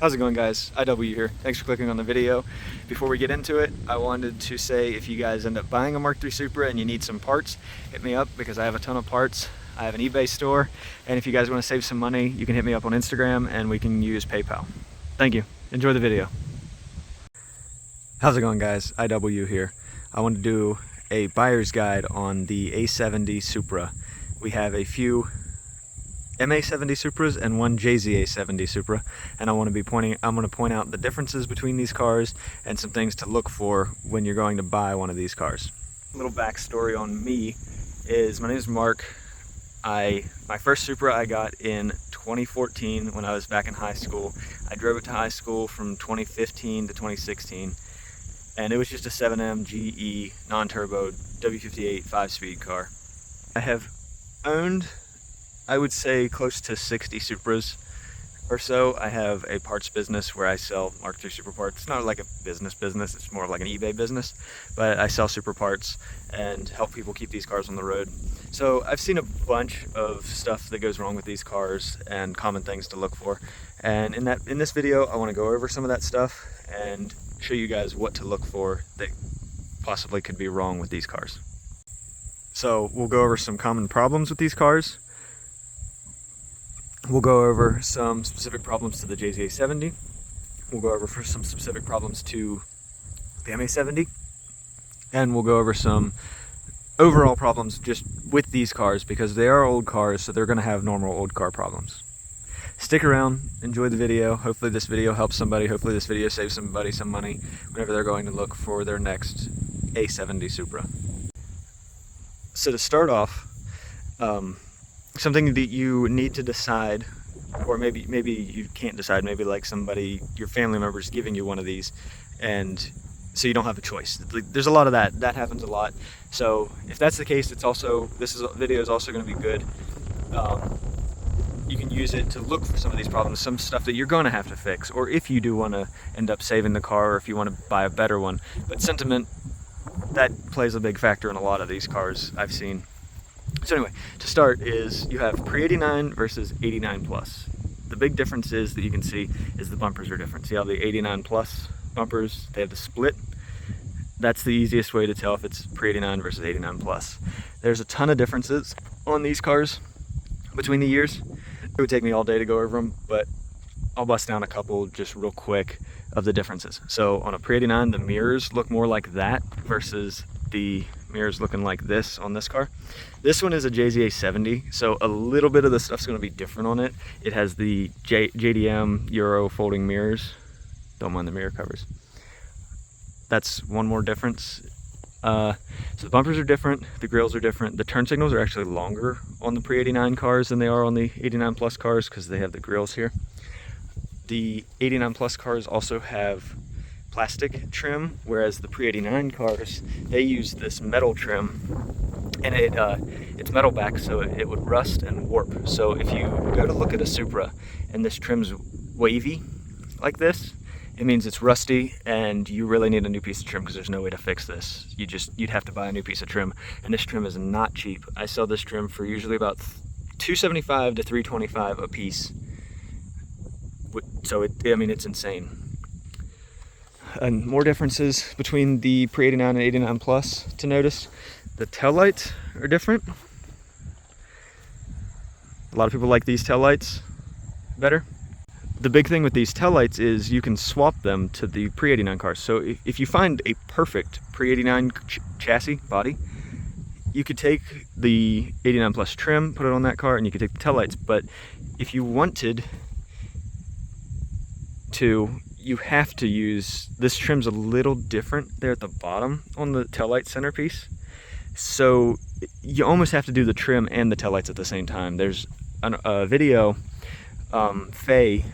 How's it going, guys? IW here. Thanks for clicking on the video. Before we get into it, I wanted to say if you guys end up buying a Mk3 Supra and you need some parts, hit me up because I have a ton of parts. I have an eBay store, and if you guys want to save some money, you can hit me up on Instagram and we can use PayPal. Thank you. Enjoy the video. How's it going, guys? IW here. I want to do a buyer's guide on the A70 Supra. We have a few MA70 Supras and one JZA70 Supra, and I'm going to point out the differences between these cars and some things to look for when you're going to buy one of these cars. A little backstory on me is my name is Mark. My first Supra I got in 2014 when I was back in high school. I drove it to high school from 2015 to 2016, and it was just a 7M GE non-turbo W58 5-speed car. I have owned, I would say, close to 60 Supras or so. I have a parts business where I sell Mk3 Supra parts. It's not like a business, it's more like an eBay business, but I sell Supra parts and help people keep these cars on the road. So I've seen a bunch of stuff that goes wrong with these cars and common things to look for. And in this video, I want to go over some of that stuff and show you guys what to look for that possibly could be wrong with these cars. So we'll go over some common problems with these cars. We'll go over some specific problems to the JZA70. We'll go over some specific problems to the MA70. And we'll go over some overall problems just with these cars because they are old cars, so they're going to have normal old car problems. Stick around, enjoy the video. Hopefully this video helps somebody. Hopefully this video saves somebody some money whenever they're going to look for their next A70 Supra. So to start off, something that you need to decide, or maybe you can't decide, maybe like somebody, your family member is giving you one of these, and so you don't have a choice. There's a lot of that happens a lot. So if that's the case, this video is also going to be good. You can use it to look for some of these problems, some stuff that you're going to have to fix, or if you do want to end up saving the car, or if you want to buy a better one. But sentiment, that plays a big factor in a lot of these cars I've seen. So anyway, to start is you have pre-89 versus 89 plus. The big difference is that you can see is the bumpers are different. See how the 89 plus bumpers, they have the split? That's the easiest way to tell if it's pre-89 versus 89 plus. There's a ton of differences on these cars between the years. It would take me all day to go over them, but I'll bust down a couple just real quick of the differences. So on a pre-89, the mirrors look more like that versus the mirrors looking like this on this car. This one is a JZA70, so a little bit of the stuff's going to be different on it. It has the JDM Euro folding mirrors. Don't mind the mirror covers. That's one more difference. So the bumpers are different, the grills are different. The turn signals are actually longer on the pre-89 cars than they are on the 89 plus cars because they have the grills here. The 89 plus cars also have plastic trim, whereas the pre-89 cars, they use this metal trim, and it's metal back, so it would rust and warp. So if you go to look at a Supra and this trim's wavy like this, it means it's rusty and you really need a new piece of trim because there's no way to fix this. You'd have to buy a new piece of trim, and this trim is not cheap. I sell this trim for usually about $275 to $325 a piece. So it's insane. And more differences between the pre-89 and 89 plus to notice. The taillights are different. A lot of people like these taillights better. The big thing with these taillights is you can swap them to the pre-89 cars. So if you find a perfect pre-89 chassis body, you could take the 89 plus trim, put it on that car, and you could take the taillights. But if you wanted to, you have to use, this trim's a little different there at the bottom on the taillight centerpiece. So you almost have to do the trim and the taillights at the same time. There's a video Faye,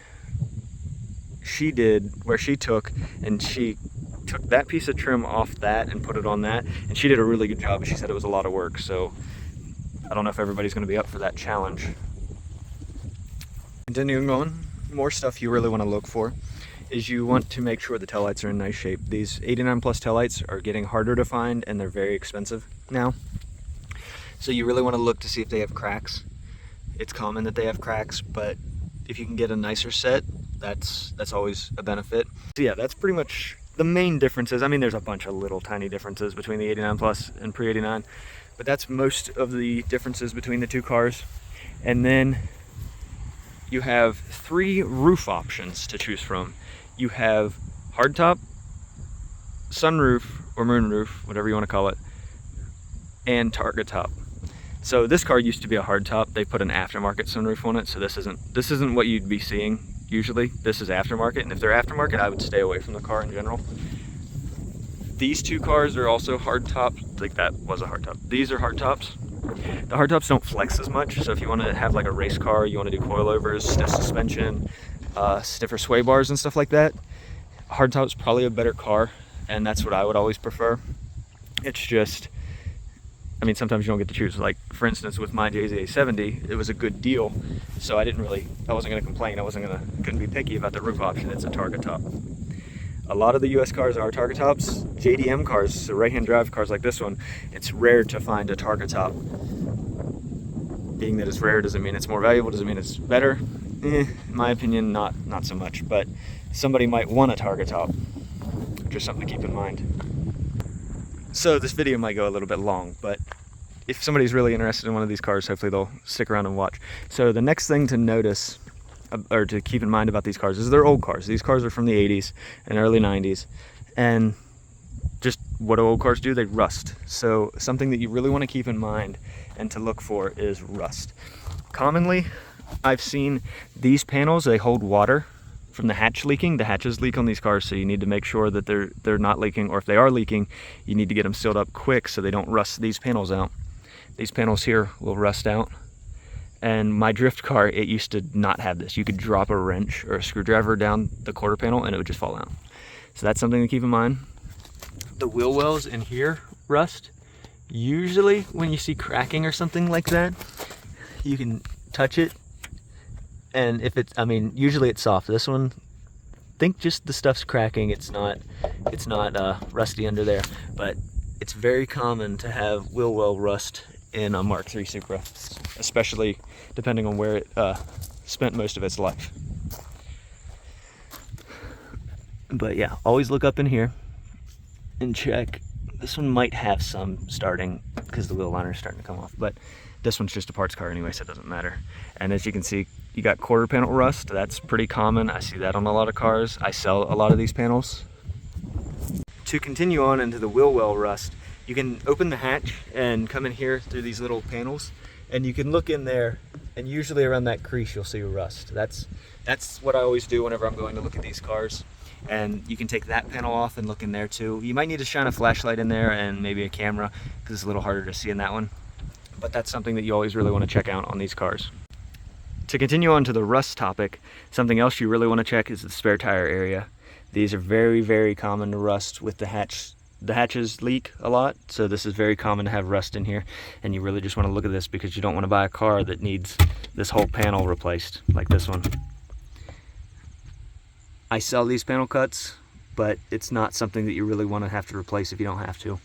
she did, where she took that piece of trim off that and put it on that, and she did a really good job, but she said it was a lot of work. So I don't know if everybody's going to be up for that challenge. Continuing on, more stuff you really want to look for is you want to make sure the taillights are in nice shape. These 89 plus taillights are getting harder to find and they're very expensive now. So you really want to look to see if they have cracks. It's common that they have cracks, but if you can get a nicer set, That's always a benefit. So yeah, that's pretty much the main differences. I mean, there's a bunch of little tiny differences between the 89 Plus and pre-89, but that's most of the differences between the two cars. And then you have 3 roof options to choose from. You have hardtop, sunroof, or moonroof, whatever you want to call it, and target top. So this car used to be a hardtop. They put an aftermarket sunroof on it, so this isn't what you'd be seeing usually. This is aftermarket, and if they're aftermarket, I would stay away from the car in general. These two cars are also hardtop. Like, that was a hardtop. These are hardtops. The hardtops don't flex as much, so if you want to have like a race car, you want to do coilovers, stiff suspension, stiffer sway bars and stuff like that, hardtop's probably a better car, and that's what I would always prefer. It's just, I mean, sometimes you don't get to choose. Like, for instance, with my JZA70, it was a good deal, so I wasn't going to complain. Couldn't be picky about the roof option. It's a target top. A lot of the US cars are target tops. JDM cars, so right-hand drive cars like this one, it's rare to find a target top. Being that it's rare doesn't mean it's more valuable, doesn't mean it's better. In my opinion, not so much, but somebody might want a target top. Just something to keep in mind. So this video might go a little bit long, but if somebody's really interested in one of these cars, hopefully they'll stick around and watch. So the next thing to notice, or to keep in mind about these cars, is they're old cars. These cars are from the 80s and early 90s, and just what do old cars do? They rust. So something that you really want to keep in mind and to look for is rust. Commonly, I've seen these panels, they hold water from the hatch leaking. The hatches leak on these cars, so you need to make sure that they're not leaking, or if they are leaking, you need to get them sealed up quick so they don't rust these panels out. These panels here will rust out. And my drift car, it used to not have this. You could drop a wrench or a screwdriver down the quarter panel and it would just fall out. So that's something to keep in mind. The wheel wells in here rust. Usually when you see cracking or something like that, you can touch it, and if it's, I mean, usually it's soft. This one, think just the stuff's cracking. It's not rusty under there, but it's very common to have wheel well rust in a Mk3 Supra, especially depending on where it spent most of its life. But yeah, always look up in here and check. This one might have some starting because the wheel liner's starting to come off, but this one's just a parts car anyway, so it doesn't matter. And as you can see, you got quarter panel rust. That's pretty common. I see that on a lot of cars. I sell a lot of these panels. To continue on into the wheel well rust, you can open the hatch and come in here through these little panels, and you can look in there, and usually around that crease you'll see rust. That's what I always do whenever I'm going to look at these cars. And you can take that panel off and look in there too. You might need to shine a flashlight in there and maybe a camera because it's a little harder to see in that one. But that's something that you always really want to check out on these cars. To continue on to the rust topic, something else you really want to check is the spare tire area. These are very, very common to rust with the hatch. The hatches leak a lot, so this is very common to have rust in here, and you really just want to look at this because you don't want to buy a car that needs this whole panel replaced, like this one. I sell these panel cuts, but it's not something that you really want to have to replace if you don't have to.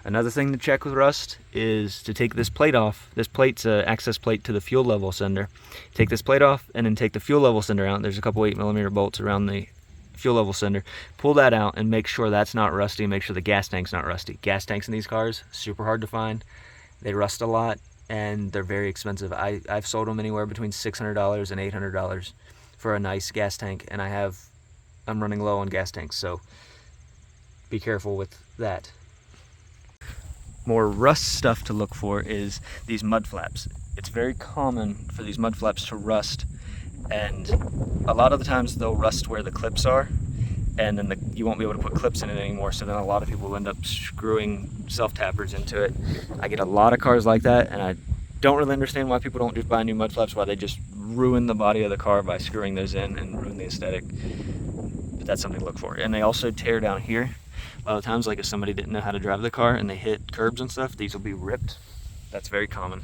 Another thing to check with rust is to take this plate off. This plate's an access plate to the fuel level sender. Take this plate off and then take the fuel level sender out. There's a couple 8mm bolts around the fuel level sender. Pull that out and make sure that's not rusty. Make sure the gas tank's not rusty. Gas tanks in these cars, super hard to find. They rust a lot and they're very expensive. I've sold them anywhere between $600 and $800 for a nice gas tank, and I'm running low on gas tanks, so be careful with that. More rust stuff to look for is these mud flaps. It's very common for these mud flaps to rust, and a lot of the times they'll rust where the clips are, and then you won't be able to put clips in it anymore, so then a lot of people will end up screwing self-tappers into it. I get a lot of cars like that, and I don't really understand why people don't just buy new mud flaps, why they just ruin the body of the car by screwing those in and ruin the aesthetic. But that's something to look for. And they also tear down here. A lot of times, like if somebody didn't know how to drive the car and they hit curbs and stuff, these will be ripped. That's very common.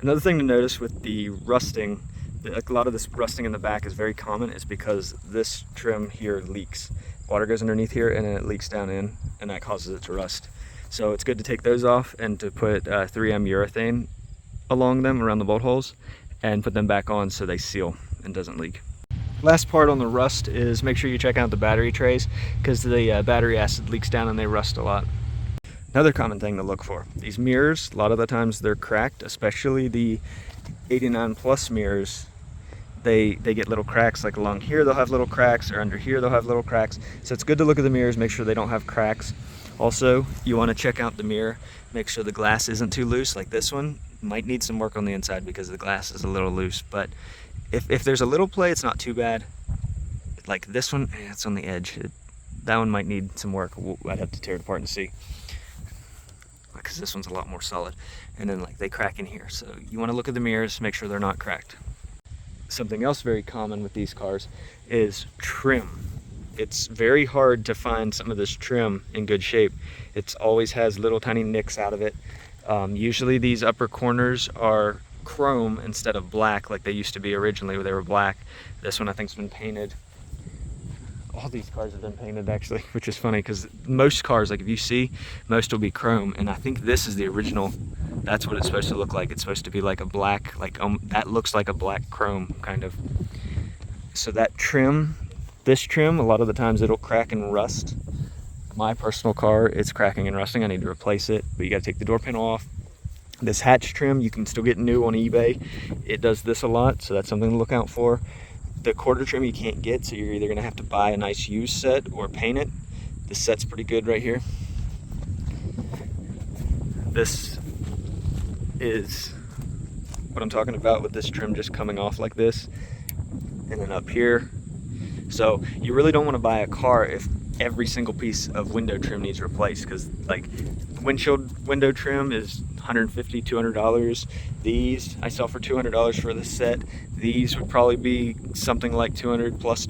Another thing to notice with the rusting, a lot of this rusting in the back is very common, is because this trim here leaks. Water goes underneath here and then it leaks down in, and that causes it to rust. So it's good to take those off and to put 3M urethane along them around the bolt holes and put them back on so they seal and doesn't leak. Last part on the rust is make sure you check out the battery trays, because the battery acid leaks down and they rust a lot. Another common thing to look for, these mirrors, a lot of the times they're cracked, especially the 89 plus mirrors. They get little cracks, like along here they'll have little cracks, or under here they'll have little cracks. So it's good to look at the mirrors, make sure they don't have cracks. Also, you want to check out the mirror, make sure the glass isn't too loose. Like this one might need some work on the inside because the glass is a little loose, but if there's a little play, it's not too bad. Like this one, it's on the edge. That one might need some work. I'd have to tear it apart and see, because this one's a lot more solid. And then like they crack in here, so you want to look at the mirrors, make sure they're not cracked. Something else very common with these cars is trim. It's very hard to find some of this trim in good shape. It always has little tiny nicks out of it. Usually these upper corners are chrome instead of black like they used to be originally, where they were black. This one I think's been painted. All these cars have been painted actually, which is funny because most cars, like if you see, most will be chrome, and I think this is the original. That's what it's supposed to look like. It's supposed to be like a black, like that looks like a black chrome kind of. So that trim, this trim, a lot of the times it'll crack and rust. My personal car, it's cracking and rusting. I need to replace it, but you got to take the door panel off. This hatch trim, you can still get new on eBay. It does this a lot, so that's something to look out for. The quarter trim you can't get, so you're either gonna have to buy a nice used set or paint it. This set's pretty good right here. This is what I'm talking about with this trim just coming off like this, and then up here. So you really don't want to buy a car if every single piece of window trim needs replaced, because like windshield window trim is $150, $200. These I sell for $200 for the set. These would probably be something like $200 plus.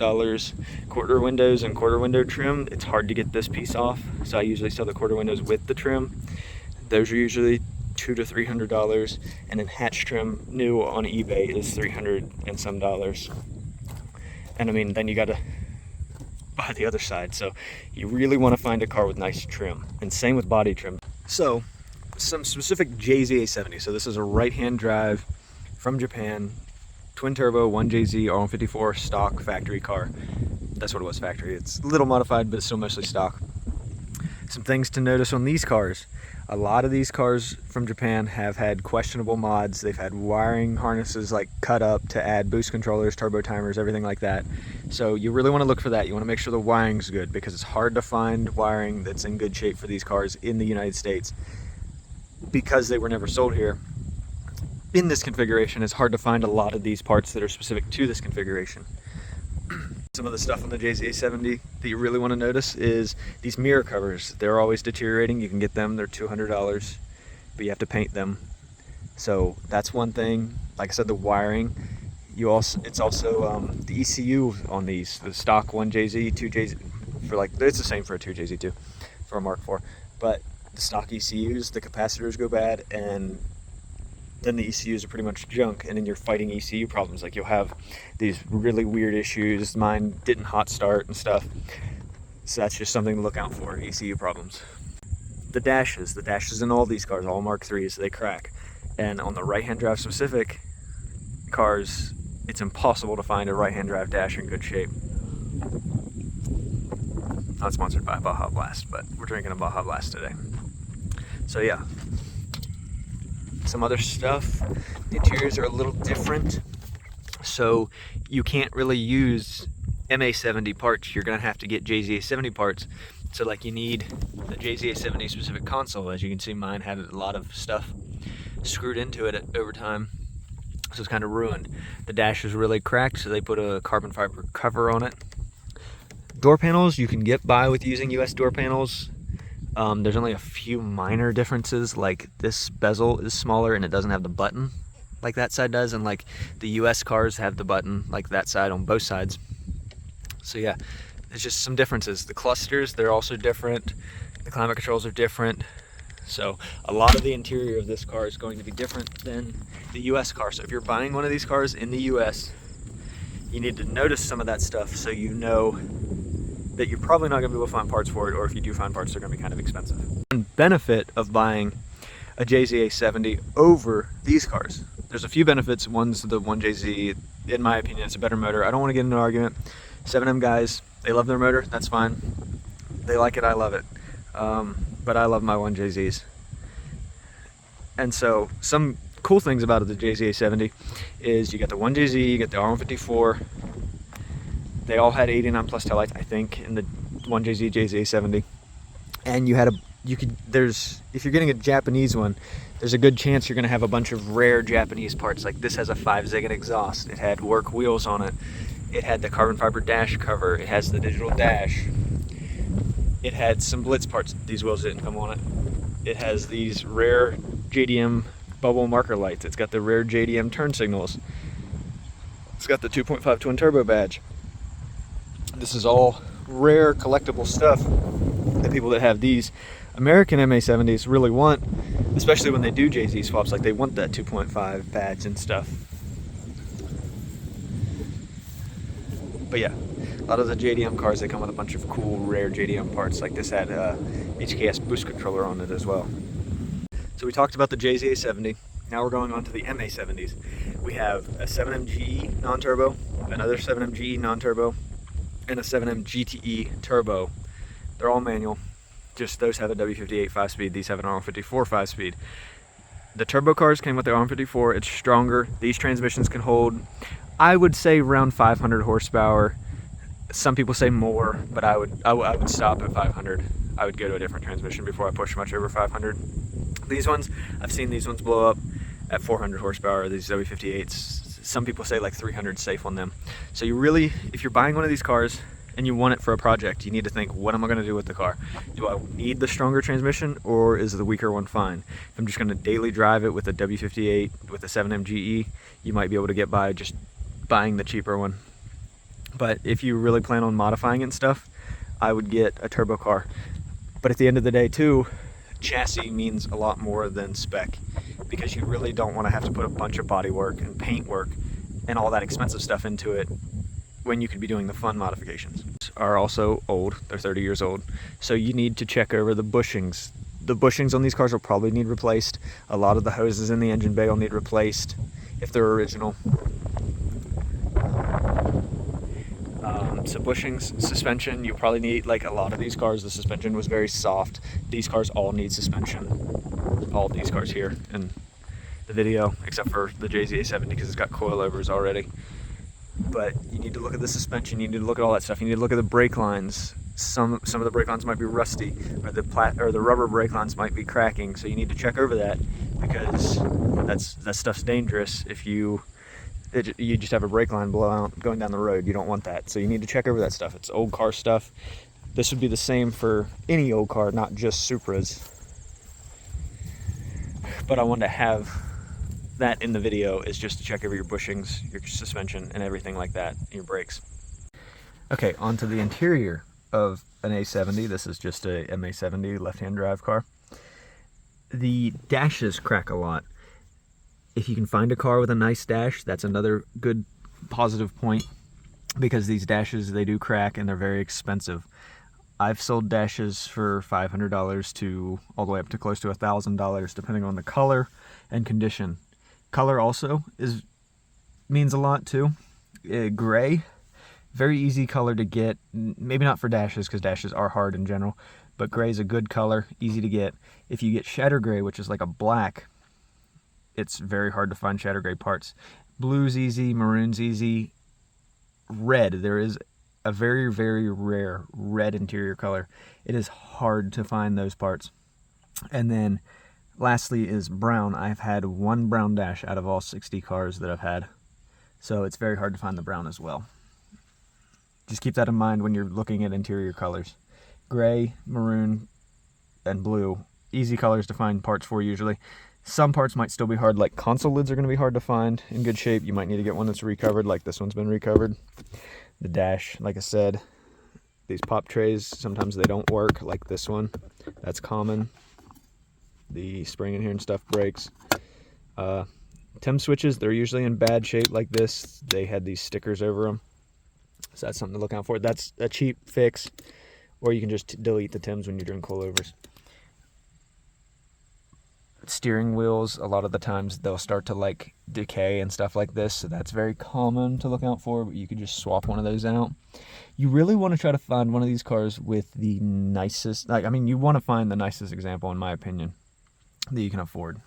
Quarter windows and quarter window trim, it's hard to get this piece off, so I usually sell the quarter windows with the trim. Those are usually $200 to $300, and then hatch trim new on eBay is $300 and some dollars. And I mean, then you gotta buy the other side. So you really want to find a car with nice trim, and same with body trim. So some specific JZA70. So this is a right-hand drive from Japan, twin turbo 1JZ R154 stock factory car. That's what it was, factory. It's a little modified, but it's still mostly stock. Some things to notice on these cars. A lot of these cars from Japan have had questionable mods. They've had wiring harnesses like cut up to add boost controllers, turbo timers, everything like that. So you really want to look for that. You want to make sure the wiring's good, because it's hard to find wiring that's in good shape for these cars in the United States. Because they were never sold here in this configuration, it's hard to find a lot of these parts that are specific to this configuration. Some of the stuff on the JZA70 that you really want to notice is these mirror covers. They're always deteriorating. You can get them, they're $200, but you have to paint them. So that's one thing. Like I said, the wiring. It's also the ECU on these, the stock 1JZ, 2JZ, for like, it's the same for a 2JZ too, for a Mark IV. But the stock ECUs, the capacitors go bad, and then the ECUs are pretty much junk, and then you're fighting ECU problems. Like you'll have these really weird issues. Mine didn't hot start and stuff. So that's just something to look out for, ECU problems. The dashes in all these cars, all Mark IIIs, they crack. And on the right-hand drive specific cars, it's impossible to find a right-hand drive dash in good shape. Not sponsored by Baja Blast, but we're drinking a Baja Blast today. So yeah. Some other stuff, the interiors are a little different, so you can't really use MA70 parts. You're gonna have to get JZA70 parts. So like you need the JZA70 specific console. As you can see, mine had a lot of stuff screwed into it over time, so it's kind of ruined. The dash is really cracked, so they put a carbon fiber cover on it. Door panels, you can get by with using US door panels. There's only a few minor differences, like this bezel is smaller and it doesn't have the button like that side does, and like the US cars have the button like that side on both sides. So yeah, there's just some differences. The clusters, they're also different. The climate controls are different. So a lot of the interior of this car is going to be different than the US car. So if you're buying one of these cars in the US, you need to notice some of that stuff so you know that you're probably not going to be able to find parts for it, or if you do find parts, they're going to be kind of expensive. One benefit of buying a JZA70 over these cars, there's a few benefits. One's the 1JZ in my opinion, it's a better motor. I don't want to get into an argument. 7M guys, they love their motor, that's fine. They like it, I love it. But I love my 1JZs. And so some cool things about the JZA70 is you got the 1JZ, you get the R154. They all had 89 plus taillights, I think, in the 1JZ JZA70. And if you're getting a Japanese one, there's a good chance you're going to have a bunch of rare Japanese parts. Like this has a 5-Ziggin exhaust. It had work wheels on it. It had the carbon fiber dash cover. It has the digital dash. It had some Blitz parts. These wheels didn't come on it. It has these rare JDM bubble marker lights. It's got the rare JDM turn signals. It's got the 2.5 twin turbo badge. This is all rare collectible stuff that people that have these American MA70s really want, especially when they do JZ swaps. Like they want that 2.5 badge and stuff. But yeah, a lot of the JDM cars, they come with a bunch of cool rare JDM parts. Like this had HKS boost controller on it as well. So we talked about the JZA70. Now we're going on to the MA70s. We have a 7M non-turbo, another 7M non-turbo, and a 7M GTE turbo. They're all manual. Just those have a W58 5-speed. These have an R154 5-speed. The turbo cars came with the R154. It's stronger. These transmissions can hold, I would say, around 500 horsepower. Some people say more, but I would stop at 500. I would go to a different transmission before I push much over 500. These ones, I've seen these ones blow up at 400 horsepower, these W58s. Some people say like 300 safe on them. So you really, if you're buying one of these cars and you want it for a project, you need to think, what am I going to do with the car? Do I need the stronger transmission, or is the weaker one fine? If I'm just going to daily drive it with a W58 with a 7M GE, you might be able to get by just buying the cheaper one. But if you really plan on modifying it and stuff, I would get a turbo car. But at the end of the day too, chassis means a lot more than spec, because you really don't want to have to put a bunch of body work and paint work and all that expensive stuff into it when you could be doing the fun modifications. Are also old, they're 30 years old, so you need to check over the bushings. The bushings on these cars will probably need replaced. A lot of the hoses in the engine bay will need replaced if they're original. So bushings, suspension, you probably need, like a lot of these cars, the suspension was very soft. These cars all need suspension. All these cars here in the video, except for the JZA70 because it's got coilovers already. But you need to look at the suspension, you need to look at all that stuff. You need to look at the brake lines. Some of the brake lines might be rusty, or the rubber brake lines might be cracking. So you need to check over that, because that stuff's dangerous. If you just have a brake line blow out going down the road, you don't want that. So you need to check over that stuff. It's old car stuff. This would be the same for any old car, not just Supras. But I wanted to have that in the video, is just to check over your bushings, your suspension, and everything like that, your brakes. Okay, onto the interior of an A70. This is just a MA70 left-hand drive car. The dashes crack a lot. If you can find a car with a nice dash, that's another good positive point, because these dashes, they do crack and they're very expensive. I've sold dashes for $500 to all the way up to close to $1,000, depending on the color and condition. Color also means a lot too. Gray, very easy color to get. Maybe not for dashes, because dashes are hard in general, but gray is a good color, easy to get. If you get shadow gray, which is like a black, it's very hard to find shadow gray parts. Blue's easy, maroon's easy. Red, there is a very, very rare red interior color. It is hard to find those parts. And then lastly is brown. I've had one brown dash out of all 60 cars that I've had. So it's very hard to find the brown as well. Just keep that in mind when you're looking at interior colors. Gray, maroon, and blue. Easy colors to find parts for usually. Some parts might still be hard, like console lids are going to be hard to find in good shape. You might need to get one that's recovered, like this one's been recovered. The dash, like I said, these pop trays, sometimes they don't work, like this one. That's common. The spring in here and stuff breaks. TIM switches, they're usually in bad shape like this. They had these stickers over them. So that's something to look out for. That's a cheap fix, or you can just delete the TIMs when you're doing coilovers. steering wheels, a lot of the times they'll start to like decay and stuff like this, so that's very common to look out for, but you could just swap one of those out. You really want to try to find one of these cars with the nicest, like, I mean, you want to find the nicest example, in my opinion, that you can afford,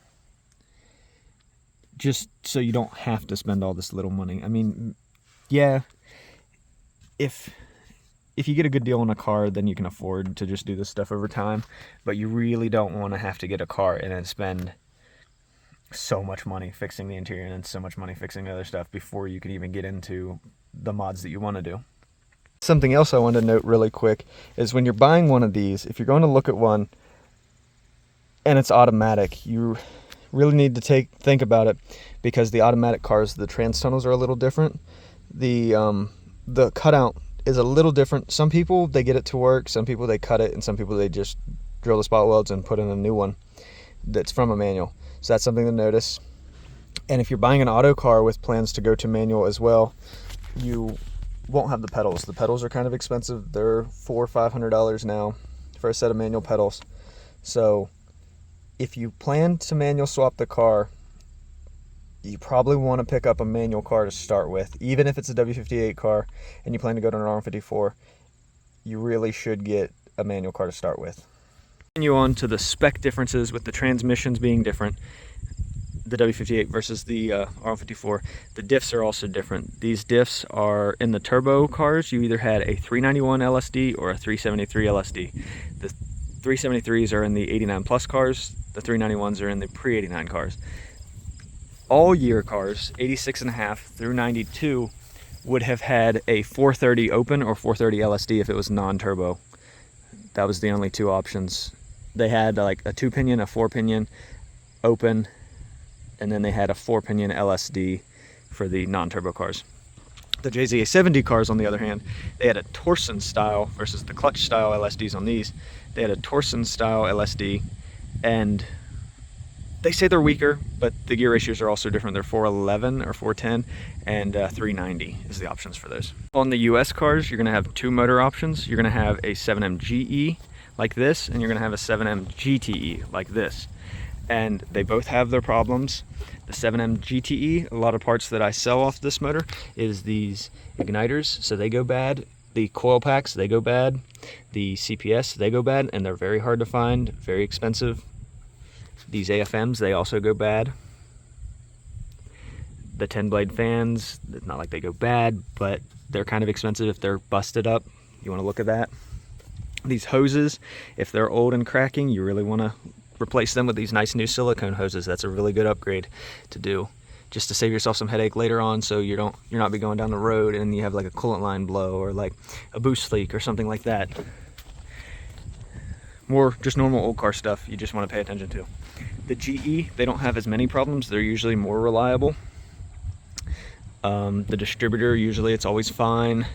just so you don't have to spend all this little money. I mean, yeah, if you get a good deal on a car, then you can afford to just do this stuff over time, but you really don't want to have to get a car and then spend so much money fixing the interior and then so much money fixing the other stuff before you can even get into the mods that you want to do. Something else I want to note really quick is when you're buying one of these, if you're going to look at one and it's automatic, you really need to think about it, because the automatic cars, the trans tunnels are a little different. The cutout is a little different. Some people, they get it to work, some people they cut it, and some people they just drill the spot welds and put in a new one that's from a manual. So that's something to notice. And if you're buying an auto car with plans to go to manual as well, you won't have the pedals. The pedals are kind of expensive. They're $400 or $500 now for a set of manual pedals. So if you plan to manual swap the car, you probably want to pick up a manual car to start with. Even if it's a W58 car and you plan to go to an R54, you really should get a manual car to start with. Continue on to the spec differences with the transmissions being different. The W58 versus the R54, the diffs are also different. These diffs are in the turbo cars, you either had a 391 LSD or a 373 LSD. The 373s are in the 89 plus cars, the 391s are in the pre-89 cars. All year cars, 86.5 through 92, would have had a 430 open or 430 LSD if it was non-turbo. That was the only two options. They had like a 2-pinion, a 4-pinion, open, and then they had a 4-pinion LSD for the non-turbo cars. The JZA70 cars, on the other hand, they had a Torsen style versus the clutch style LSDs on these. They had a Torsen style LSD, and they say they're weaker, but the gear ratios are also different. They're 411 or 410, and 390 is the options for those. On the US cars, you're gonna have two motor options. You're gonna have a 7M GE like this, and you're gonna have a 7M GTE like this. And they both have their problems. The 7M GTE, a lot of parts that I sell off this motor is these igniters, so they go bad. The coil packs, they go bad. The CPS, they go bad, and they're very hard to find, very expensive. These AFMs, they also go bad. The 10-blade fans, it's not like they go bad, but they're kind of expensive if they're busted up. You want to look at that. These hoses, if they're old and cracking, you really want to replace them with these nice new silicone hoses. That's a really good upgrade to do, just to save yourself some headache later on, so you're not be going down the road and you have like a coolant line blow or like a boost leak or something like that. More just normal old car stuff you just want to pay attention to. The GE, they don't have as many problems. They're usually more reliable. The distributor, usually it's always fine.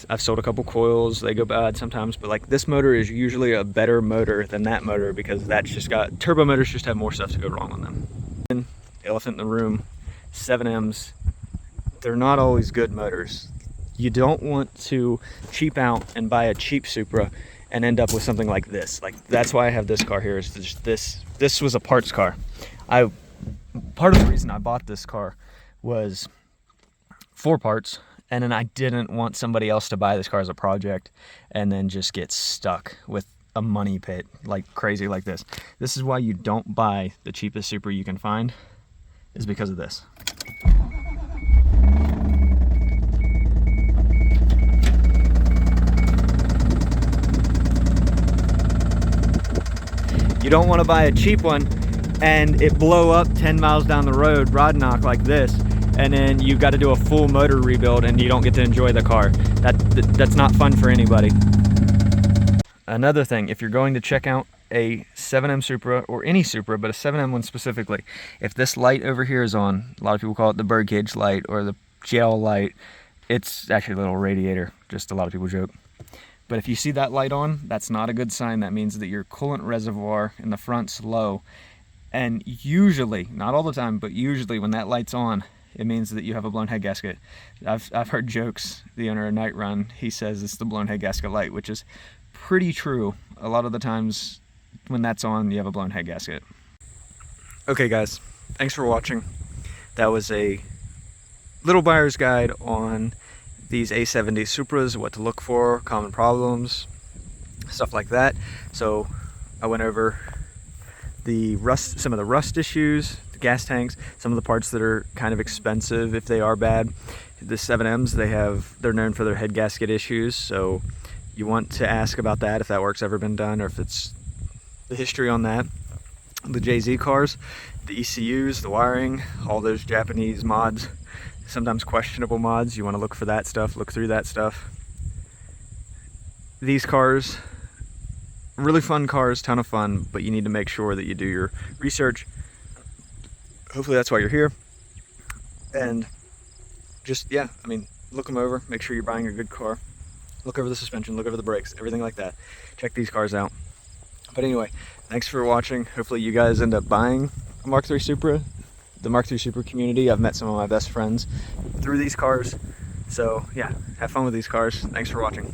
I've sold a couple coils, they go bad sometimes, but like this motor is usually a better motor than that motor, because that's just got, turbo motors just have more stuff to go wrong on them. And elephant in the room, 7Ms, they're not always good motors. You don't want to cheap out and buy a cheap Supra and end up with something like this. Like, that's why I have this car here, is just this was a parts car. Part of the reason I bought this car was for parts, and then I didn't want somebody else to buy this car as a project and then just get stuck with a money pit like crazy like this. This is why you don't buy the cheapest Supra you can find, is because of this. You don't want to buy a cheap one and it blow up 10 miles down the road, rod knock like this, and then you've got to do a full motor rebuild and you don't get to enjoy the car. That's not fun for anybody. Another thing, if you're going to check out a 7M Supra, or any Supra, but a 7M one specifically, if this light over here is on, a lot of people call it the birdcage light or the gel light. It's actually a little radiator, just a lot of people joke. But if you see that light on, that's not a good sign. That means that your coolant reservoir in the front's low. And usually, not all the time, but usually when that light's on, it means that you have a blown head gasket. I've heard jokes. The owner of Night Run, he says it's the blown head gasket light, which is pretty true. A lot of the times when that's on, you have a blown head gasket. Okay guys, thanks for watching. That was a little buyer's guide on these A70 Supras, what to look for, common problems, stuff like that. So I went over the rust, some of the rust issues, the gas tanks, some of the parts that are kind of expensive if they are bad. The 7Ms, they're known for their head gasket issues, so you want to ask about that if that work's ever been done or if it's the history on that. The JZ cars, the ECUs, the wiring, all those Japanese mods, sometimes questionable mods, you want to look for that stuff, look through that stuff. These cars, really fun cars, ton of fun, but you need to make sure that you do your research. Hopefully that's why you're here. And just, yeah, I mean, look them over, make sure you're buying a good car. Look over the suspension, look over the brakes, everything like that. Check these cars out. But anyway, thanks for watching. Hopefully you guys end up buying a Mk3 Supra. The Mk3 Supra community, I've met some of my best friends through these cars. So yeah, have fun with these cars. Thanks for watching.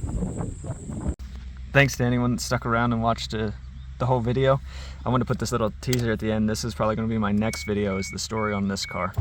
Thanks to anyone that stuck around and watched the whole video. I want to put this little teaser at the end. This is probably going to be my next video, is the story on this car.